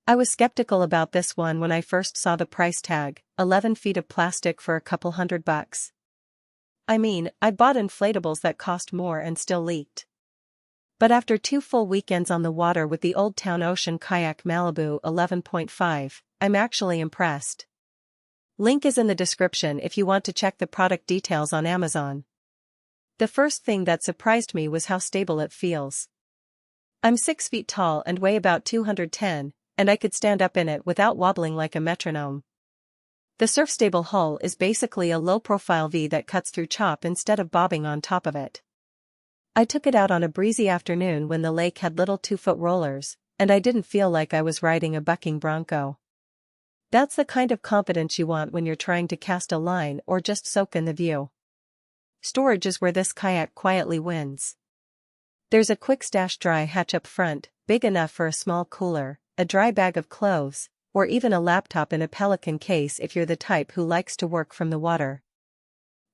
I was skeptical about this one when I first saw the price tag, 11 feet of plastic for a couple $100. I mean, I bought inflatables that cost more and still leaked. But after 2 full weekends on the water with the Old Town Ocean Kayak Malibu 11.5, I'm actually impressed. Link is in the description if you want to check the product details on Amazon. The first thing that surprised me was how stable it feels. I'm 6 feet tall and weigh about 210, and I could stand up in it without wobbling like a metronome. The surf-stable hull is basically a low-profile V that cuts through chop instead of bobbing on top of it. I took it out on a breezy afternoon when the lake had little 2-foot rollers, and I didn't feel like I was riding a bucking bronco. That's the kind of confidence you want when you're trying to cast a line or just soak in the view. Storage is where this kayak quietly wins. There's a QuickStash dry hatch up front, big enough for a small cooler, a dry bag of clothes, or even a laptop in a Pelican case if you're the type who likes to work from the water.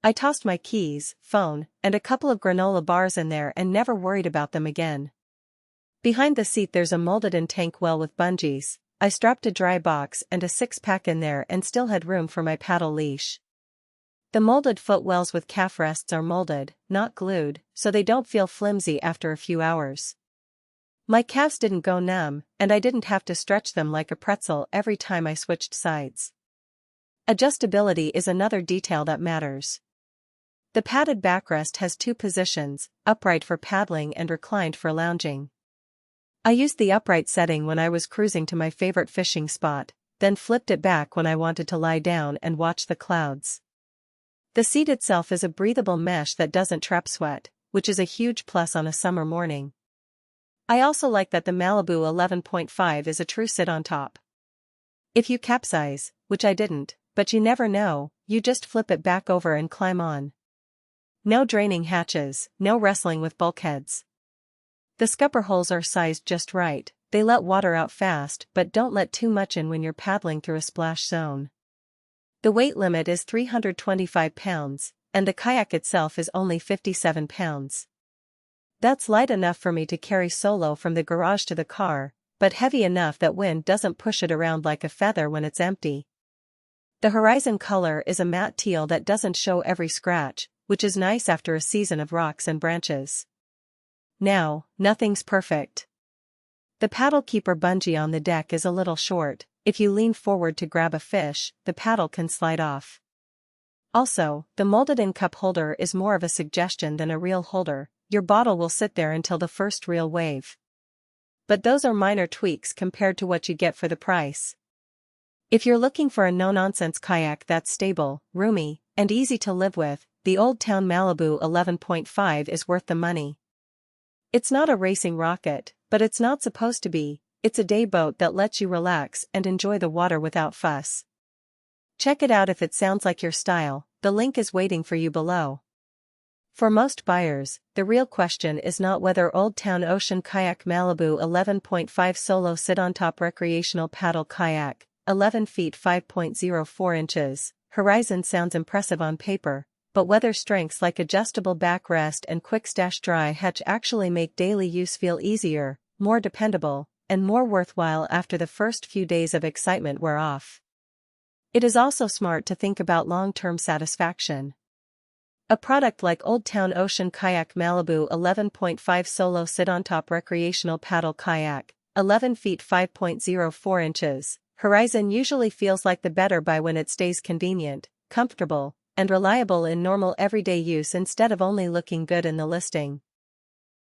I tossed my keys, phone, and a couple of granola bars in there and never worried about them again. Behind the seat there's a molded-in tank well with bungees. I strapped a dry box and a 6-pack in there and still had room for my paddle leash. The molded footwells with calf rests are molded, not glued, so they don't feel flimsy after a few hours. My calves didn't go numb, and I didn't have to stretch them like a pretzel every time I switched sides. Adjustability is another detail that matters. The padded backrest has 2 positions, upright for paddling and reclined for lounging. I used the upright setting when I was cruising to my favorite fishing spot, then flipped it back when I wanted to lie down and watch the clouds. The seat itself is a breathable mesh that doesn't trap sweat, which is a huge plus on a summer morning. I also like that the Malibu 11.5 is a true sit-on-top. If you capsize, which I didn't, but you never know, you just flip it back over and climb on. No draining hatches, no wrestling with bulkheads. The scupper holes are sized just right, they let water out fast but don't let too much in when you're paddling through a splash zone. The weight limit is 325 pounds, and the kayak itself is only 57 pounds. That's light enough for me to carry solo from the garage to the car, but heavy enough that wind doesn't push it around like a feather when it's empty. The horizon color is a matte teal that doesn't show every scratch, which is nice after a season of rocks and branches. Now, nothing's perfect. The paddle keeper bungee on the deck is a little short. If you lean forward to grab a fish, the paddle can slide off. Also, the molded-in cup holder is more of a suggestion than a real holder. Your bottle will sit there until the first real wave. But those are minor tweaks compared to what you get for the price. If you're looking for a no-nonsense kayak that's stable, roomy, and easy to live with, the Old Town Malibu 11.5 is worth the money. It's not a racing rocket, but it's not supposed to be. It's a day boat that lets you relax and enjoy the water without fuss. Check it out if it sounds like your style, the link is waiting for you below. For most buyers, the real question is not whether Old Town Ocean Kayak Malibu 11.5 Solo Sit-on-Top Recreational Paddle Kayak, 11 feet 5.04 inches, Horizon sounds impressive on paper, but whether strengths like adjustable backrest and QuickStash dry hatch actually make daily use feel easier, more dependable, and more worthwhile after the first few days of excitement wear off. It is also smart to think about long-term satisfaction. A product like Old Town Ocean Kayak Malibu 11.5 Solo Sit-on-Top Recreational Paddle Kayak, 11 feet 5.04 inches, Horizon usually feels like the better buy when it stays convenient, comfortable, and reliable in normal everyday use instead of only looking good in the listing.